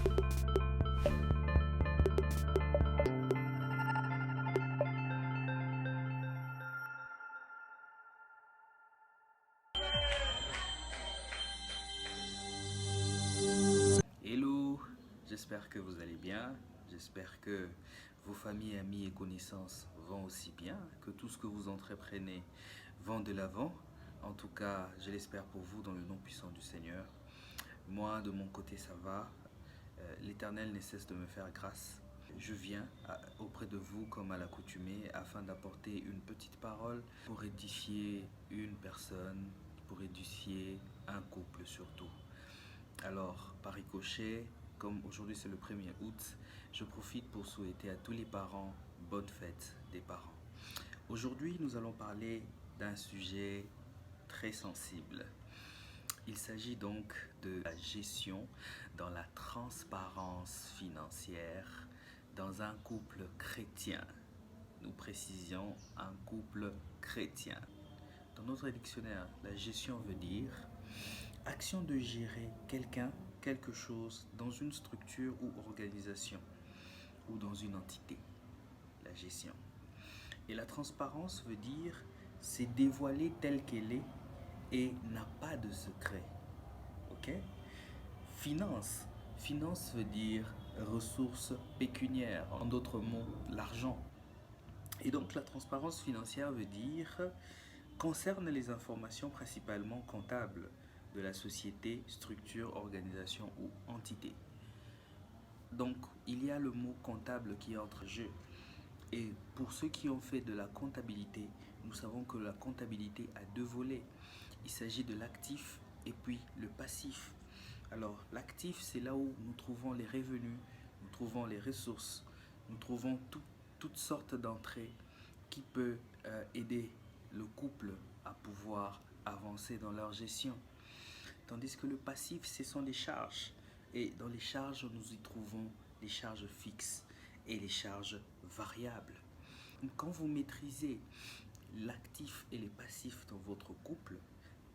Hello, j'espère que vous allez bien. J'espère que vos familles, amis et connaissances vont aussi bien, que tout ce que vous entreprenez vont de l'avant. En tout cas, je l'espère pour vous dans le nom puissant du Seigneur. Moi, de mon côté, ça va. L'Éternel ne cesse de me faire grâce. Je viens auprès de vous comme à l'accoutumée afin d'apporter une petite parole pour édifier une personne, pour édifier un couple surtout. Alors, par ricochet, comme aujourd'hui c'est le 1er août, je profite pour souhaiter à tous les parents bonne fête des parents. Aujourd'hui, nous allons parler d'un sujet très sensible. Il s'agit donc de la gestion dans la transparence financière dans un couple chrétien. Nous précisions un couple chrétien. Dans notre dictionnaire, la gestion veut dire action de gérer quelqu'un, quelque chose dans une structure ou organisation ou dans une entité. La gestion. Et la transparence veut dire c'est dévoiler telle qu'elle est et n'a pas de secret. Ok? Finance. Finance veut dire ressources pécuniaires. En d'autres mots, l'argent. Et donc la transparence financière veut dire concerne les informations principalement comptables de la société, structure, organisation ou entité. Donc il y a le mot comptable qui entre en jeu. Et pour ceux qui ont fait de la comptabilité, nous savons que la comptabilité a deux volets. Il s'agit de l'actif et puis le passif. Alors l'actif, c'est là où nous trouvons les revenus, nous trouvons les ressources, nous trouvons toutes sortes d'entrées qui peuvent aider le couple à pouvoir avancer dans leur gestion. Tandis que le passif, ce sont les charges. Et dans les charges, nous y trouvons les charges fixes et les charges variables. Quand vous maîtrisez l'actif et les passifs dans votre couple,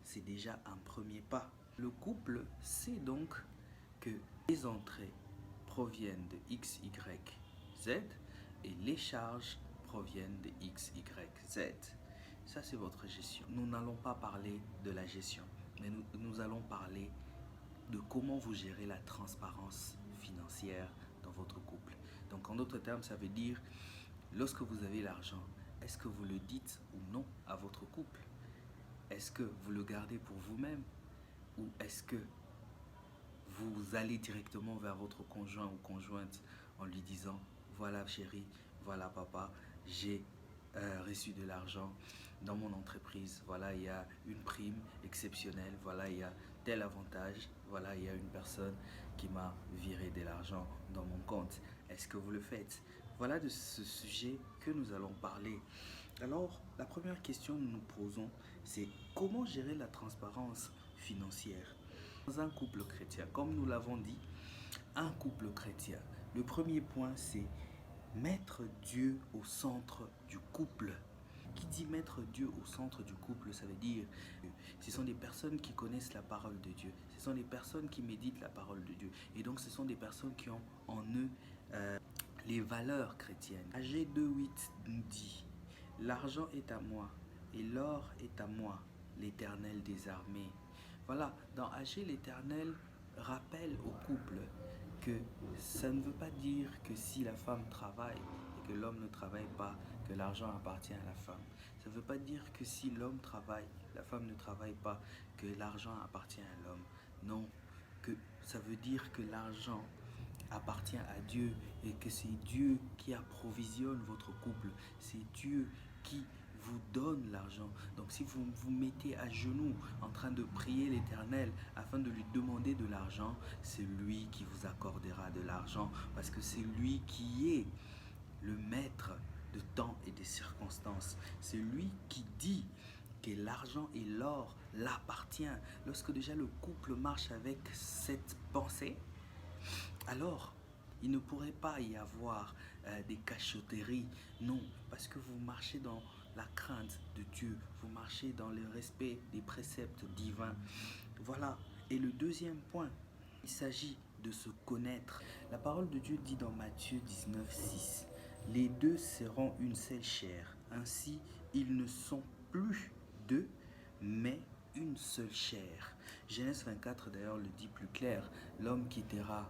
c'est déjà un premier pas. Le couple sait donc que les entrées proviennent de X, Y, Z et les charges proviennent de X, Y, Z. Ça, c'est votre gestion. Nous n'allons pas parler de la gestion, mais nous allons parler de comment vous gérez la transparence financière dans votre couple. Donc, en d'autres termes, ça veut dire, lorsque vous avez l'argent, est-ce que vous le dites ou non à votre couple? Est-ce que vous le gardez pour vous-même? Ou est-ce que vous allez directement vers votre conjoint ou conjointe en lui disant voilà chérie, voilà papa, j'ai reçu de l'argent dans mon entreprise, voilà il y a une prime exceptionnelle, voilà il y a tel avantage, voilà il y a une personne qui m'a viré de l'argent dans mon compte. Est-ce que vous le faites? Voilà de ce sujet que nous allons parler. Alors la première question que nous nous posons, c'est comment gérer la transparence financière dans un couple chrétien? Comme nous l'avons dit, un couple chrétien, le premier point c'est mettre Dieu au centre du couple. Qui dit mettre Dieu au centre du couple, ça veut dire que ce sont des personnes qui connaissent la parole de Dieu, ce sont des personnes qui méditent la parole de Dieu, et donc ce sont des personnes qui ont en eux les valeurs chrétiennes. Agé 2:8 nous dit, l'argent est à moi et l'or est à moi, l'Éternel des armées. Voilà, dans Agé, l'Éternel rappelle au couple que ça ne veut pas dire que si la femme travaille et que l'homme ne travaille pas, que l'argent appartient à la femme. Ça ne veut pas dire que si l'homme travaille, la femme ne travaille pas, que l'argent appartient à l'homme. Non, que ça veut dire que l'argent appartient à Dieu et que c'est Dieu qui approvisionne votre couple. C'est Dieu qui vous donne l'argent. Donc si vous vous mettez à genoux en train de prier l'Éternel afin de lui demander de l'argent, c'est lui qui vous accordera de l'argent parce que c'est lui qui est le maître de temps et des circonstances. C'est lui qui dit que l'argent et l'or l'appartient. Lorsque déjà le couple marche avec cette pensée, alors il ne pourrait pas y avoir des cachotteries. Non, parce que vous marchez dans la crainte de Dieu, vous marchez dans le respect des préceptes divins. Voilà. Et le deuxième point, il s'agit de se connaître. La parole de Dieu dit dans Matthieu 19, 6, les deux seront une seule chair. Ainsi, ils ne sont plus deux, mais une seule chair. Genèse 24 d'ailleurs le dit plus clair, l'homme quittera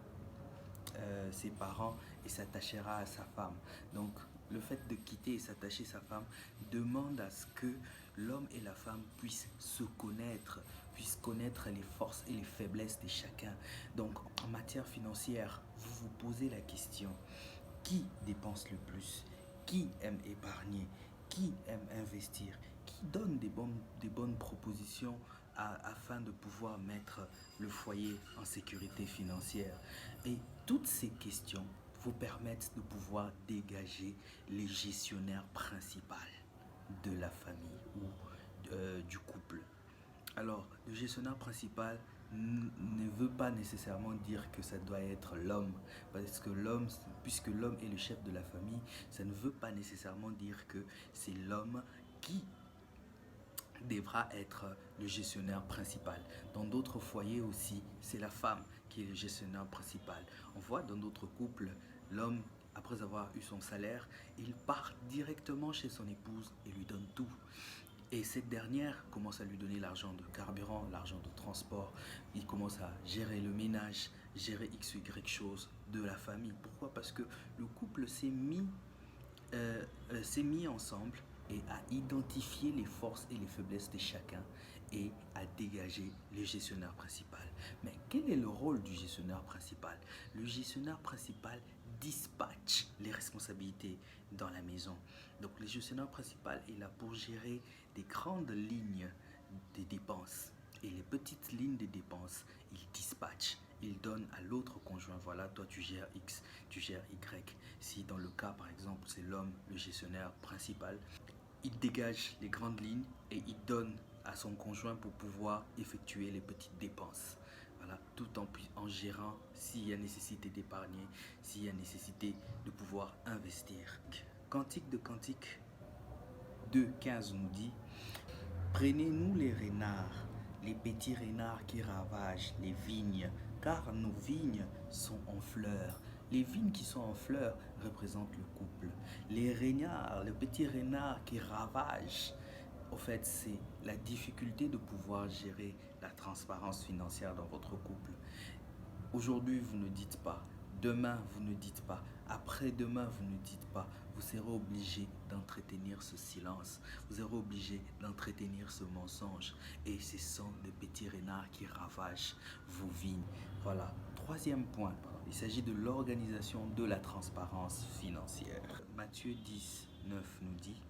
ses parents et s'attachera à sa femme. Donc le fait de quitter et s'attacher à sa femme demande à ce que l'homme et la femme puissent se connaître, puissent connaître les forces et les faiblesses de chacun. Donc en matière financière, vous vous posez la question, qui dépense le plus? Qui aime épargner? Qui aime investir? Qui donne des bonnes propositions afin de pouvoir mettre le foyer en sécurité financière? Et toutes ces questions vous permettent de pouvoir dégager les gestionnaires principaux de la famille ou du couple. Alors, le gestionnaire principal ne veut pas nécessairement dire que ça doit être l'homme, parce que puisque l'homme est le chef de la famille, ça ne veut pas nécessairement dire que c'est l'homme qui devra être le gestionnaire principal. Dans d'autres foyers aussi, c'est la femme qui est le gestionnaire principal. On voit dans d'autres couples, l'homme, après avoir eu son salaire, il part directement chez son épouse et lui donne tout. Et cette dernière commence à lui donner l'argent de carburant, l'argent de transport. Il commence à gérer le ménage, gérer X ou Y choses de la famille. Pourquoi? Parce que le couple s'est mis ensemble et à identifier les forces et les faiblesses de chacun et à dégager le gestionnaire principal. Mais quel est le rôle du gestionnaire principal? Le gestionnaire principal dispatche les responsabilités dans la maison. Donc le gestionnaire principal est là pour gérer des grandes lignes de dépenses et les petites lignes de dépenses, il dispatche. Il donne à l'autre conjoint, voilà, toi tu gères X, tu gères Y. Si dans le cas, par exemple, c'est l'homme, le gestionnaire principal, il dégage les grandes lignes et il donne à son conjoint pour pouvoir effectuer les petites dépenses. Voilà, tout en gérant s'il y a nécessité d'épargner, s'il y a nécessité de pouvoir investir. Cantique de Cantique 2,15 nous dit: prenez-nous les renards, les petits renards qui ravagent les vignes, car nos vignes sont en fleurs. Les vignes qui sont en fleurs représentent le couple. Les renards, les petits renards qui ravagent, au fait, c'est la difficulté de pouvoir gérer la transparence financière dans votre couple. Aujourd'hui, vous ne dites pas. Demain, vous ne dites pas. Après-demain, vous ne dites pas. Vous serez obligé d'entretenir ce silence. Vous serez obligé d'entretenir ce mensonge. Et ce sont des petits renards qui ravagent vos vignes. Voilà. Troisième point, il s'agit de l'organisation de la transparence financière. Matthieu 10, 9 nous dit: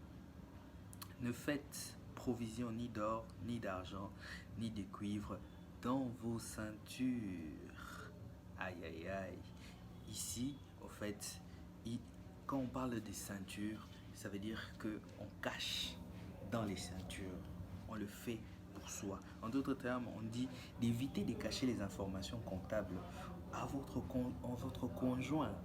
ne faites provision ni d'or, ni d'argent, ni de cuivre dans vos ceintures. Aïe, aïe, aïe. Ici, au fait, quand on parle des ceintures, ça veut dire qu'on cache dans les ceintures. On le fait pour soi. En d'autres termes, on dit d'éviter de cacher les informations comptables à votre conjoint.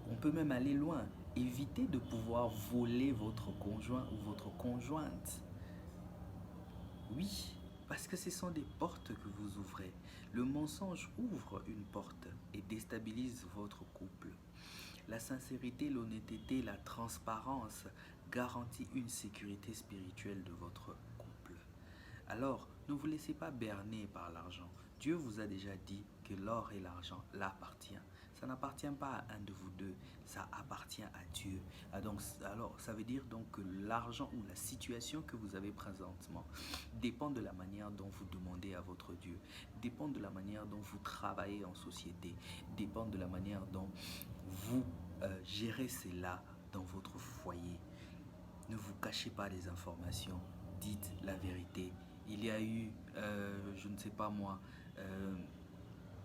On peut même aller loin. Évitez de pouvoir voler votre conjoint ou votre conjointe. Oui, parce que ce sont des portes que vous ouvrez. Le mensonge ouvre une porte et déstabilise votre couple. La sincérité, l'honnêteté, la transparence garantit une sécurité spirituelle de votre couple. Alors, ne vous laissez pas berner par l'argent. Dieu vous a déjà dit que l'or et l'argent l'appartient. Ça n'appartient pas à un de vous deux, ça appartient à Dieu. Alors, ça veut dire donc que l'argent ou la situation que vous avez présentement dépend de la manière dont vous demandez à votre Dieu, dépend de la manière dont vous travaillez en société, dépend de la manière dont vous gérez cela dans votre foyer. Ne vous cachez pas des informations, dites la vérité. Il y a eu, je ne sais pas moi,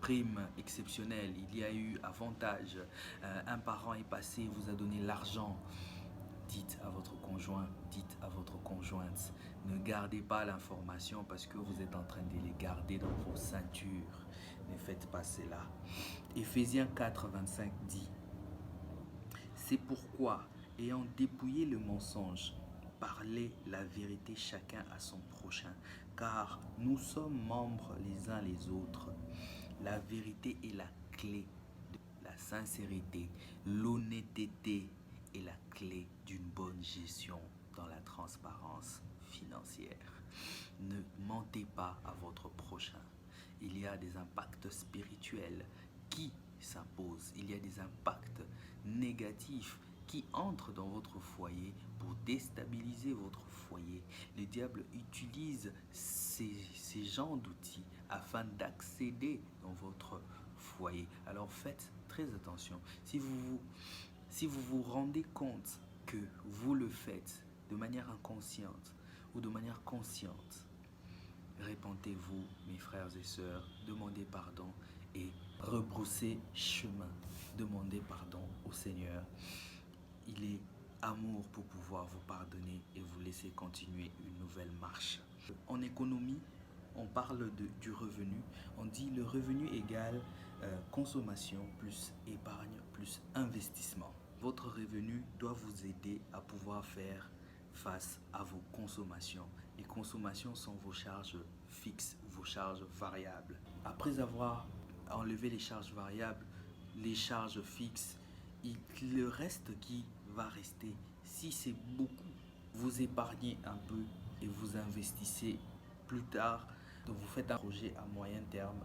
prime exceptionnelle, il y a eu avantage, un parent est passé, vous a donné l'argent. Dites à votre conjoint, dites à votre conjointe, ne gardez pas l'information parce que vous êtes en train de les garder dans vos ceintures. Ne faites pas cela. Éphésiens 4, 25 dit: c'est pourquoi, ayant dépouillé le mensonge, parlez la vérité chacun à son prochain, car nous sommes membres les uns les autres. La vérité est la clé. La sincérité, l'honnêteté est la clé d'une bonne gestion dans la transparence financière. Ne mentez pas à votre prochain. Il y a des impacts spirituels qui s'imposent. Il y a des impacts négatifs qui entrent dans votre foyer pour déstabiliser votre foyer. Le diable utilise ces genres d'outils afin d'accéder dans votre foyer. Alors faites très attention. Si vous vous rendez compte que vous le faites de manière inconsciente ou de manière consciente, répentez-vous, mes frères et sœurs, demandez pardon et rebroussez chemin. Demandez pardon au Seigneur. Il est amour pour pouvoir vous pardonner et vous laisser continuer une nouvelle marche. En économie, on parle du revenu. On dit le revenu égale consommation plus épargne plus investissement. Votre revenu doit vous aider à pouvoir faire face à vos consommations. Les consommations sont vos charges fixes, vos charges variables. Après avoir enlevé les charges variables, les charges fixes, le reste qui va rester, si c'est beaucoup, vous épargnez un peu et vous investissez plus tard. Donc vous faites un projet à moyen terme,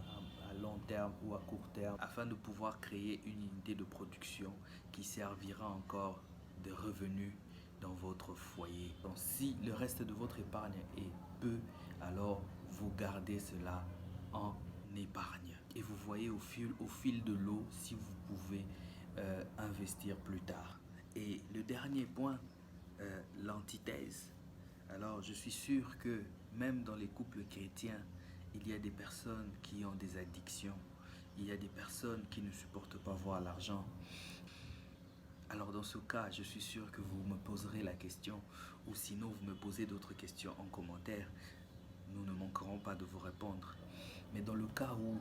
à long terme ou à court terme afin de pouvoir créer une unité de production qui servira encore de revenus dans votre foyer. Donc si le reste de votre épargne est peu, alors vous gardez cela en épargne. Et vous voyez au fil de l'eau si vous pouvez investir plus tard. Et le dernier point, l'antithèse. Alors je suis sûr que même dans les couples chrétiens, il y a des personnes qui ont des addictions. Il y a des personnes qui ne supportent pas voir l'argent. Alors dans ce cas, je suis sûr que vous me poserez la question ou sinon vous me posez d'autres questions en commentaire. Nous ne manquerons pas de vous répondre. Mais dans le cas où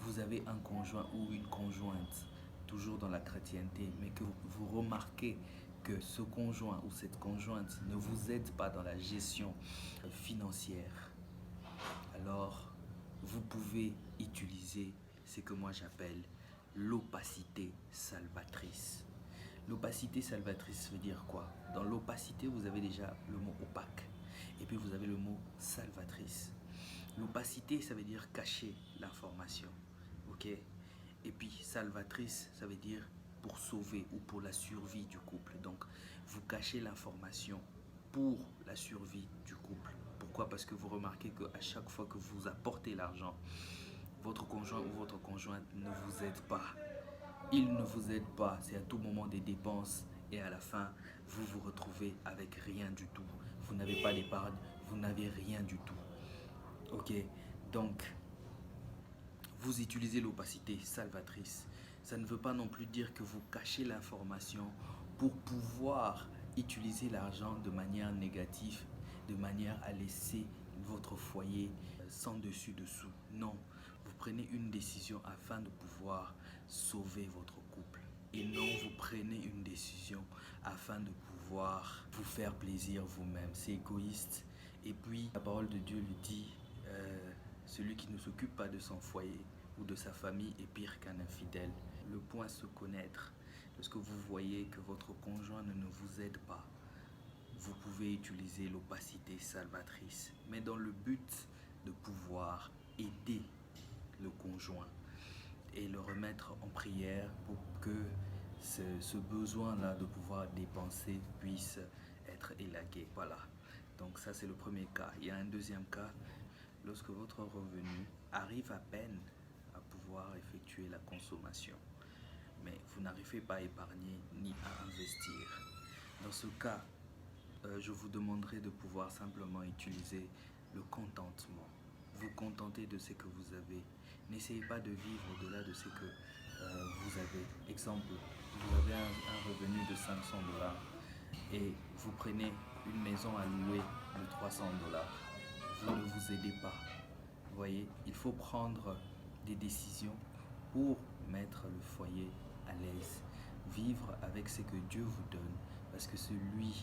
vous avez un conjoint ou une conjointe, toujours dans la chrétienté, mais que vous remarquez que ce conjoint ou cette conjointe ne vous aide pas dans la gestion financière, alors vous pouvez utiliser ce que moi j'appelle l'opacité salvatrice. L'opacité salvatrice veut dire quoi? Dans l'opacité, vous avez déjà le mot opaque et puis vous avez le mot salvatrice. L'opacité, ça veut dire cacher l'information, ok? Et puis salvatrice, ça veut dire pour sauver ou pour la survie du couple. Donc, vous cachez l'information pour la survie du couple. Pourquoi? Parce que vous remarquez qu'à chaque fois que vous apportez l'argent, votre conjoint ou votre conjointe ne vous aide pas. Il ne vous aide pas, c'est à tout moment des dépenses et à la fin, vous vous retrouvez avec rien du tout. Vous n'avez pas d'épargne, vous n'avez rien du tout. Ok, donc vous utilisez l'opacité salvatrice. Ça ne veut pas non plus dire que vous cachez l'information pour pouvoir utiliser l'argent de manière négative, de manière à laisser votre foyer sans dessus-dessous. Non, vous prenez une décision afin de pouvoir sauver votre couple. Et non, vous prenez une décision afin de pouvoir vous faire plaisir vous-même. C'est égoïste. Et puis, la parole de Dieu lui dit, celui qui ne s'occupe pas de son foyer ou de sa famille est pire qu'un infidèle. Le point, se connaître. Lorsque vous voyez que votre conjoint ne vous aide pas, vous pouvez utiliser l'opacité salvatrice, mais dans le but de pouvoir aider le conjoint et le remettre en prière pour que ce besoin-là de pouvoir dépenser puisse être élagué. Voilà. Donc ça, c'est le premier cas. Il y a un deuxième cas, lorsque votre revenu arrive à peine à pouvoir effectuer la consommation, mais vous n'arrivez pas à épargner ni à investir. Dans ce cas, je vous demanderai de pouvoir simplement utiliser le contentement. Vous contentez de ce que vous avez. N'essayez pas de vivre au-delà de ce que vous avez. Exemple, vous avez un revenu de 500 dollars et vous prenez une maison à louer de 300 dollars. Vous ne vous aidez pas. Vous voyez, il faut prendre des décisions pour mettre le foyer à l'aise. Vivre avec ce que Dieu vous donne, parce que c'est lui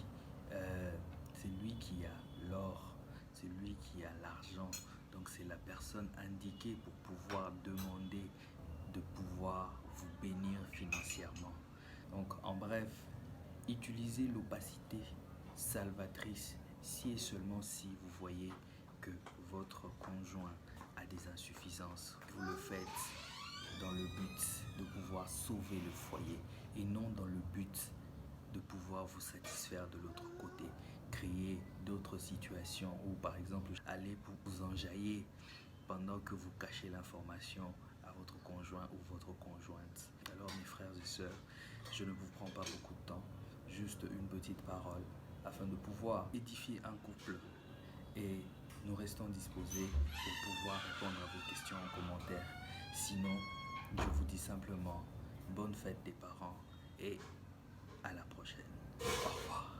qui a l'or, c'est lui qui a l'argent. Donc c'est la personne indiquée pour pouvoir demander de pouvoir vous bénir financièrement. Donc en bref, utilisez l'opacité salvatrice si et seulement si vous voyez que votre conjoint a des insuffisances. Vous le faites dans le but de pouvoir sauver le foyer et non dans le but de pouvoir vous satisfaire de l'autre côté, créer d'autres situations où par exemple aller pour vous enjailler pendant que vous cachez l'information à votre conjoint ou votre conjointe. Alors mes frères et sœurs, je ne vous prends pas beaucoup de temps, juste une petite parole afin de pouvoir édifier un couple et nous restons disposés pour pouvoir répondre à vos questions en commentaire. Sinon, je vous dis simplement bonne fête des parents et à la prochaine. Au revoir.